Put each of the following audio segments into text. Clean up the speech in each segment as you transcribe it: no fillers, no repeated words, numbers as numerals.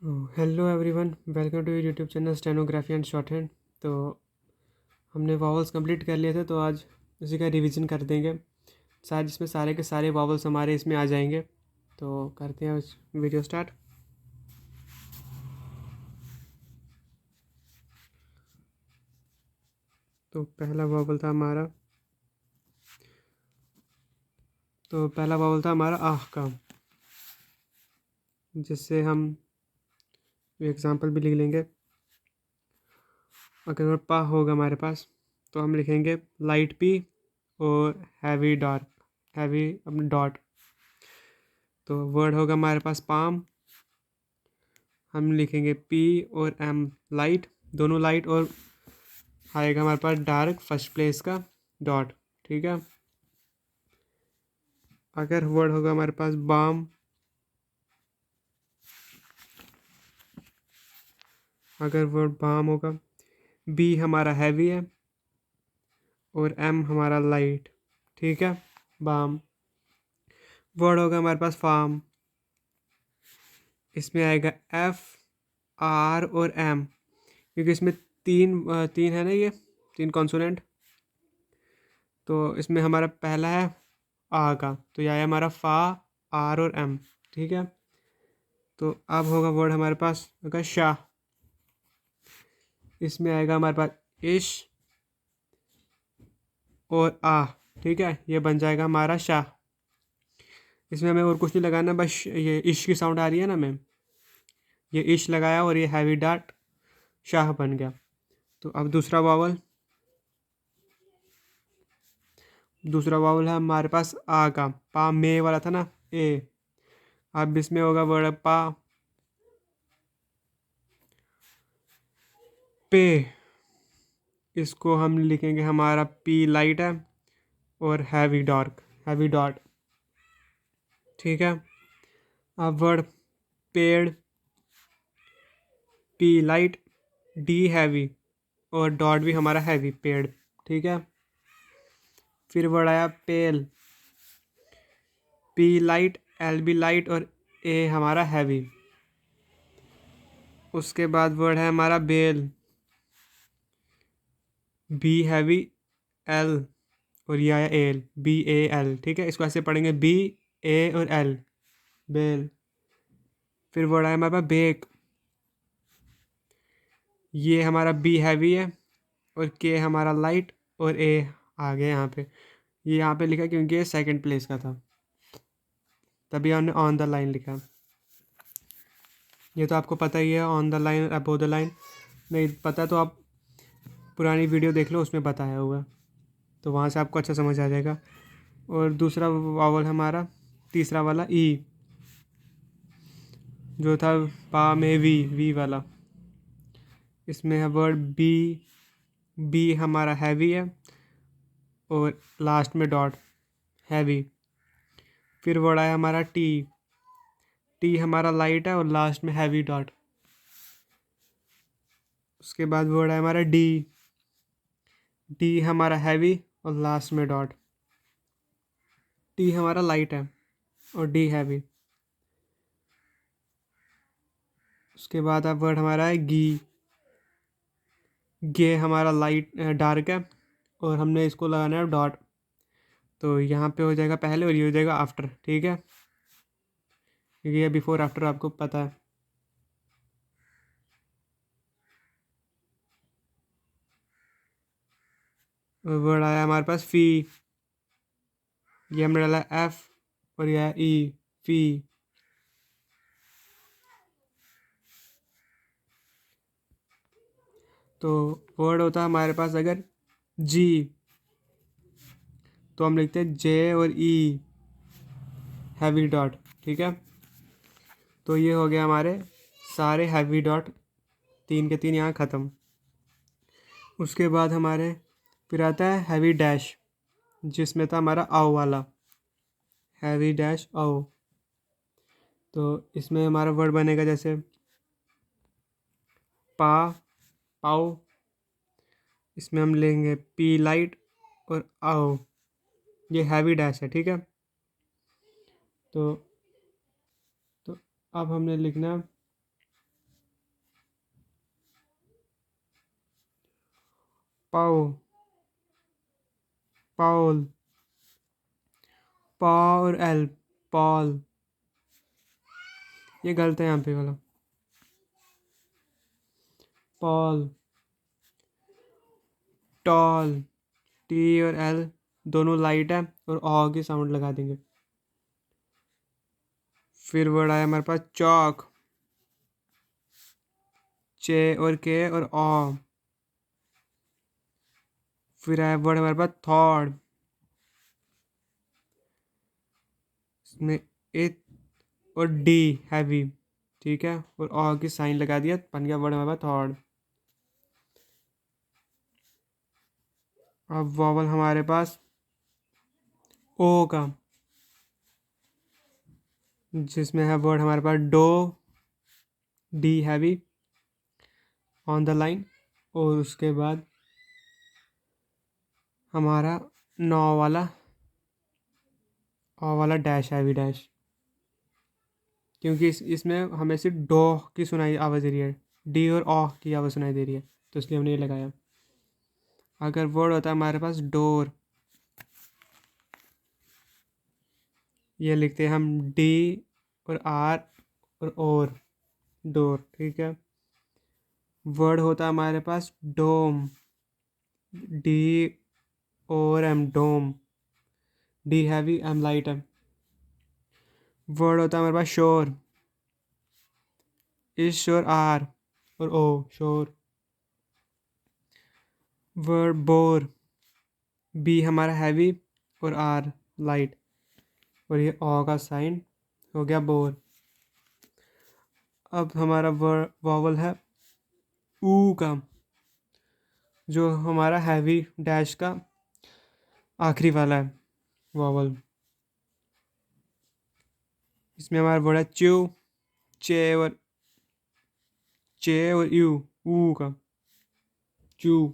Hello everyone, welcome to YouTube channel stenography and shorthand. तो हमने vowels complete कर लिए थे, तो आज उसी का रिवीजन कर देंगे। शायद जिसमें सारे के सारे वॉवल्स हमारे इसमें आ जाएंगे। तो करते हैं वीडियो स्टार्ट। तो पहला वॉवल था हमारा आह का, जिससे हम एग्जांपल भी लिख लेंगे। अगर पा होगा हमारे पास तो हम लिखेंगे लाइट पी और हैवी डार्क, हैवी अपने डॉट। तो वर्ड होगा हमारे पास पाम, हम लिखेंगे पी और एम लाइट, दोनों लाइट, और आएगा हमारे पास डार्क फर्स्ट प्लेस का डॉट। ठीक है। अगर वर्ड होगा हमारे पास बाम, अगर वर्ड बाम होगा, बी हमारा हैवी है और एम हमारा लाइट। ठीक है, बाम। वर्ड होगा हमारे पास फार्म, इसमें आएगा एफ, आर और एम, क्योंकि इसमें तीन है ना, ये तीन कॉन्सोनेंट। तो इसमें हमारा पहला है आ का, तो यह है हमारा फा, आर और एम। ठीक है। तो अब होगा वर्ड हमारे पास होगा शाह, इसमें आएगा हमारे पास इश और आ। ठीक है, ये बन जाएगा हमारा शाह। इसमें हमें और कुछ नहीं लगाना, बस ये इश की साउंड आ रही है ना, मैम, ये इश लगाया और ये हैवी डार्ट शाह बन गया। तो अब दूसरा वावल है हमारे पास आ का, पा मे वाला था ना, ए। अब इसमें होगा वर्ड पा पे, इसको हम लिखेंगे हमारा पी लाइट है और हैवी डार्क, हैवी डॉट। ठीक है। अब वर्ड पेड़, पी लाइट, डी हैवी और डॉट भी हमारा हैवी, पेड़। ठीक है। फिर वर्ड आया pale, P light, L B light और ए हमारा हैवी। उसके बाद वर्ड है हमारा बेल, बी हैवी, एल और ये आया एल, बी ए एल। ठीक है, इसको ऐसे पढ़ेंगे बी ए और एल, बेल। फिर वर्ड आया हमारे पास बेक, ये हमारा बी हैवी है और के हमारा लाइट और ए आ गया यहाँ पे। ये यहाँ पे लिखा क्योंकि ये सेकंड प्लेस का था, तभी हमने ऑन द लाइन लिखा। ये तो आपको पता ही है, on the line above the line. नहीं पता तो आप पुरानी वीडियो देख लो, उसमें बताया हुआ, तो वहाँ से आपको अच्छा समझ आ जाएगा। और दूसरा वावल हमारा तीसरा वाला ई, जो था पा में वी वाला, इसमें है वर्ड बी, बी हमारा हैवी है और लास्ट में डॉट, हैवी। फिर वर्ड आया हमारा टी, टी हमारा लाइट है और लास्ट में हैवी डॉट। उसके बाद वर्ड है हमारा डी, डी हमारा हैवी और लास्ट में डॉट। टी हमारा लाइट है और डी हैवी। उसके बाद अब वर्ड हमारा है गी, गे हमारा लाइट डार्क है और हमने इसको लगाना है डॉट, तो यहाँ पे हो जाएगा पहले और ये हो जाएगा आफ्टर। ठीक है, क्योंकि ये बिफोर आफ्टर आपको पता है। वर्ड आया हमारे पास फी, ये हमने डाला एफ और यह ई, फी। तो वर्ड होता है हमारे पास अगर जी, तो हम लिखते हैं जे और ई हैवी डॉट। ठीक है। तो ये हो गया हमारे सारे हैवी डॉट, तीन के तीन यहाँ ख़त्म। उसके बाद हमारे फिर आता है हैवी डैश, जिसमें था हमारा आओ वाला, हैवी डैश आओ। तो इसमें हमारा वर्ड बनेगा जैसे पा, पाओ, इसमें हम लेंगे पी लाइट और आओ, ये हैवी डैश है। ठीक है। तो अब हमने लिखना पाओ, पाउल, पा और एल, पॉल। ये गलत है यहाँ पे वाला, पॉल। टॉल, टी और एल दोनों लाइट है और ऑ की साउंड लगा देंगे। फिर वर्ड आया हमारे पास चौक, चे और के और ऑ। फिर आया वर्ड हमारे पास थॉड, इसमें ए और डी, हैवी। ठीक है, और ऑ की साइन लगा दिया, बन गया वर्ड हमारे पास थॉड। अब वॉवल हमारे पास ओ का, जिसमें है वर्ड हमारे पास do, D heavy on the line, और उसके बाद हमारा नौ वाला, ओ वाला डैश, हैवी डैश। क्योंकि इसमें हमें सिर्फ डो की सुनाई आवाज़ दे रही है, डी और ओ की आवाज़ सुनाई दे रही है, तो इसलिए हमने ये लगाया। अगर वर्ड होता है हमारे पास डोर, ये लिखते हैं हम डी और आर और डोर। ठीक है। वर्ड होता है हमारे पास डोम, डी और एम, डोम, डी हैवी एम लाइट है। वर्ड होता है हमारे पास शोर, इश और आर और ओ, शोर। वर्ड बोर, बी हमारा हैवी और आर लाइट, और ये ओ का साइन हो गया बोर। अब हमारा वर्ड वॉवल है ऊ का, जो हमारा हैवी डैश का आखिरी वाला है वॉवल। इसमें हमारा वर्ड है च्यू, चे और यू, ऊ का, चू।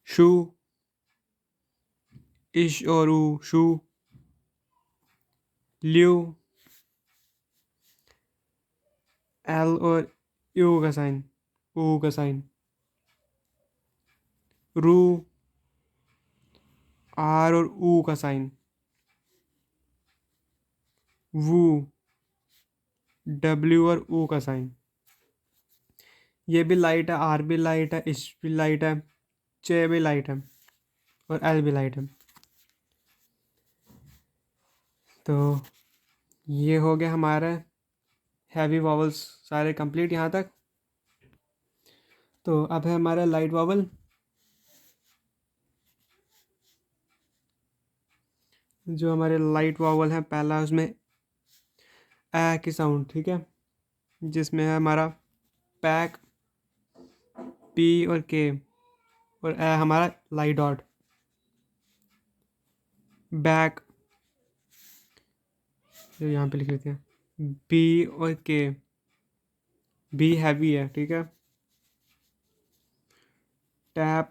शू, इश और ऊ, शू। ल्यू, एल और यू का साइन, ऊ का साइन। रू, आर और ऊ का साइन। वू, डब्ल्यू और ऊ का साइन। ये भी लाइट है, आर भी लाइट है, इश भी लाइट है, चे भी लाइट है, और एल भी लाइट है। तो ये हो गया हमारा हैवी वॉवल्स सारे कंप्लीट यहाँ तक। तो अब है हमारा लाइट वॉवल। जो हमारे लाइट वॉवल हैं, पहला उसमें ए की साउंड। ठीक है, जिसमें है हमारा पैक, पी और के, और ए हमारा लाइट डॉट। बैक, जो यहाँ पे लिख लेते हैं, बी और के, बी हैवी है। ठीक है। टैप,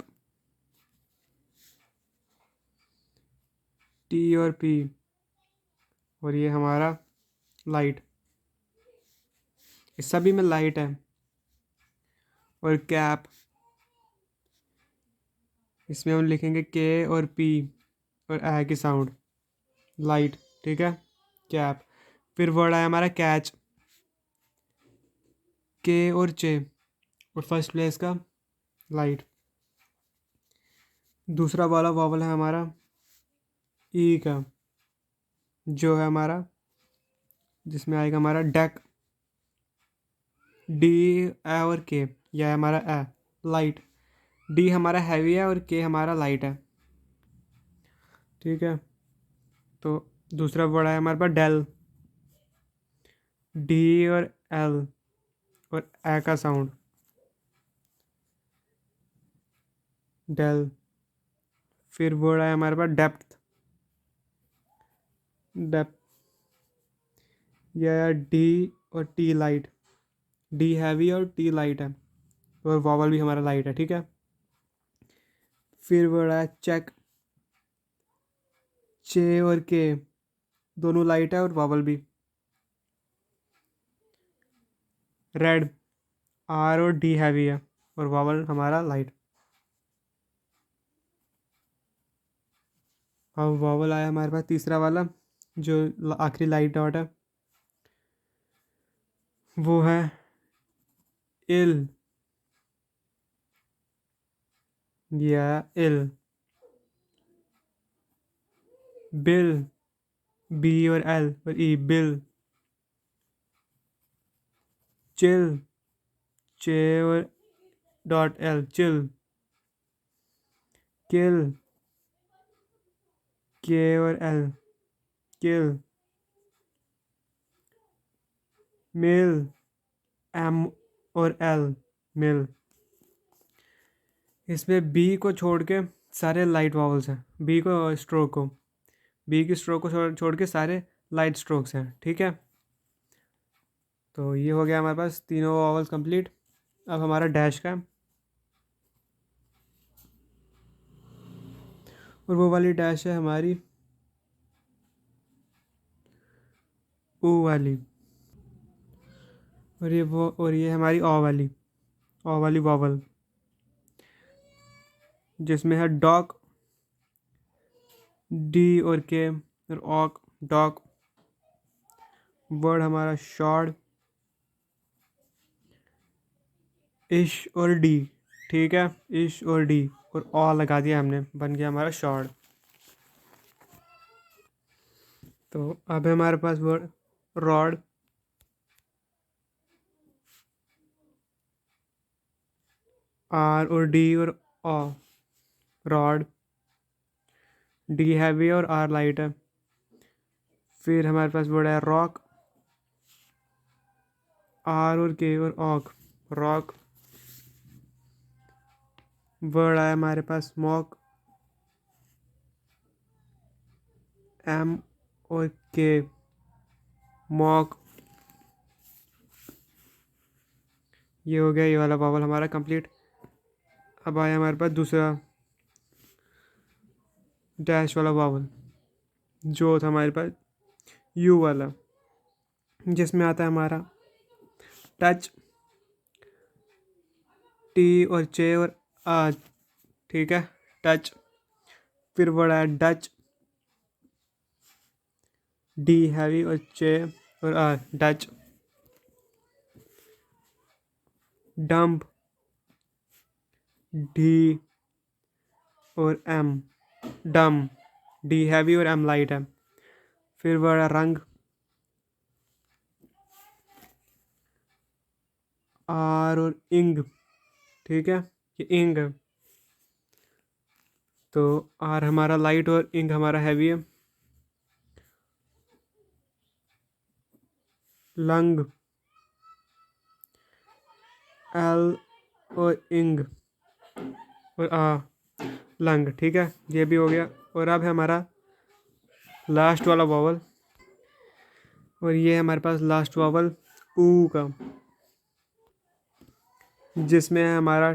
टी और पी, और ये हमारा लाइट, इस सभी में लाइट है। और कैप, इसमें हम लिखेंगे के और पी और ए की साउंड, लाइट। ठीक है, कैप। फिर वर्ड आया हमारा कैच, के और चे, और फर्स्ट प्लेस का लाइट। दूसरा वाला वॉवल है हमारा ई का, जो है हमारा, जिसमें आएगा हमारा डेक, डी, ए और के, यह है हमारा ए, लाइट। डी हमारा हैवी है और के हमारा लाइट है। ठीक है। तो दूसरा वर्ड है हमारे पास डेल, डी और एल और ए का साउंड, डेल। फिर वर्ड है हमारे पास डेप्थ, डेप्थ, यह है डी और टी लाइट, डी हैवी और टी लाइट है, और वॉवल भी हमारा लाइट है। ठीक है। फिर वर्ड है चेक, चे और के दोनों लाइट है और वॉवल भी। रेड, आर और डी हैवी है, और वावल हमारा लाइट। अब वावल आया हमारे पास तीसरा वाला, जो आखिरी लाइट डॉट है, वो है इल या इल। बिल, बी और एल और ई, बिल। चिल, चे और डॉट एल, चिल। किल, के और एल, किल। मिल, एम और एल, मिल। इसमें बी को छोड़ के सारे लाइट वावल्स हैं, बी को स्ट्रोक को, बी की स्ट्रोक को छोड़ के सारे लाइट स्ट्रोक्स हैं, ठीक है। तो ये हो गया हमारे पास तीनों वावल्स कंप्लीट। अब हमारा डैश का, और वो वाली डैश है हमारी ओ वाली, और ये हमारी ओ वाली वावल, जिसमें है डॉक, डी और के और ऑक, डॉक। वर्ड हमारा शॉर्ड, इश और डी, ठीक है, इश और डी और ऑ लगा दिया हमने, बन गया हमारा शॉर्ड। तो अब है हमारे पास वर्ड रॉड, आर और डी और ओ, रॉड। डी हैवी और आर लाइट है। फिर हमारे पास वर्ड है रॉक, आर और के और ऑक, रॉक। वर्ड आया हमारे पास स्मोक, एम और के, मॉक। ये हो गया ये वाला वावल हमारा कंप्लीट। अब आया हमारे पास दूसरा डैश वाला वावल, जो था हमारे पास यू वाला, जिसमें आता है हमारा टच, टी और चे और आ, ठीक है, टच। फिर वर्ड आया डच, डी हैवी और चे और आ, डच। डंप, डी और एम, डम। डी हैवी और एम लाइट है। फिर वर्ड है रंग, आर और इंग, ठीक है, ये इंग है। तो आर हमारा लाइट और इंग हमारा हैवी है। लंग, एल और इंग और आ, लंग, ठीक है, ये भी हो गया। और अब है हमारा लास्ट वाला वावल, और ये है हमारे पास लास्ट वावल ऊ का, जिसमें है हमारा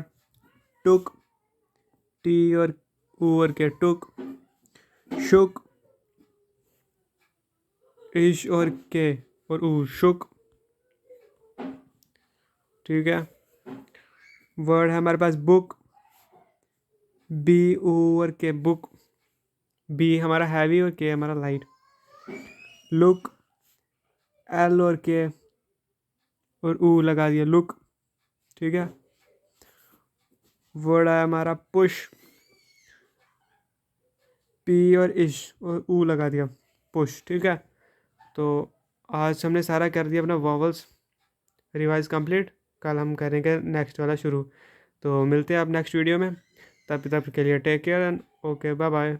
टुक, टी और ऊ और के, टुक। शुक, इश और के और ऊ, शुक, ठीक है। वर्ड है हमारे पास बुक, बी ऊ और के, बुक। बी हमारा हैवी और के हमारा लाइट। लुक, एल और के और ऊ लगा दिया, लुक, ठीक है। वर्ड है हमारा पुश, पी और इश और ऊ लगा दिया, पुश, ठीक है। तो आज हमने सारा कर दिया अपना वॉवल्स रिवाइज कंप्लीट। कल हम करेंगे नेक्स्ट वाला शुरू। तो मिलते हैं आप नेक्स्ट वीडियो में, तब तक के लिए take care and okay, bye bye.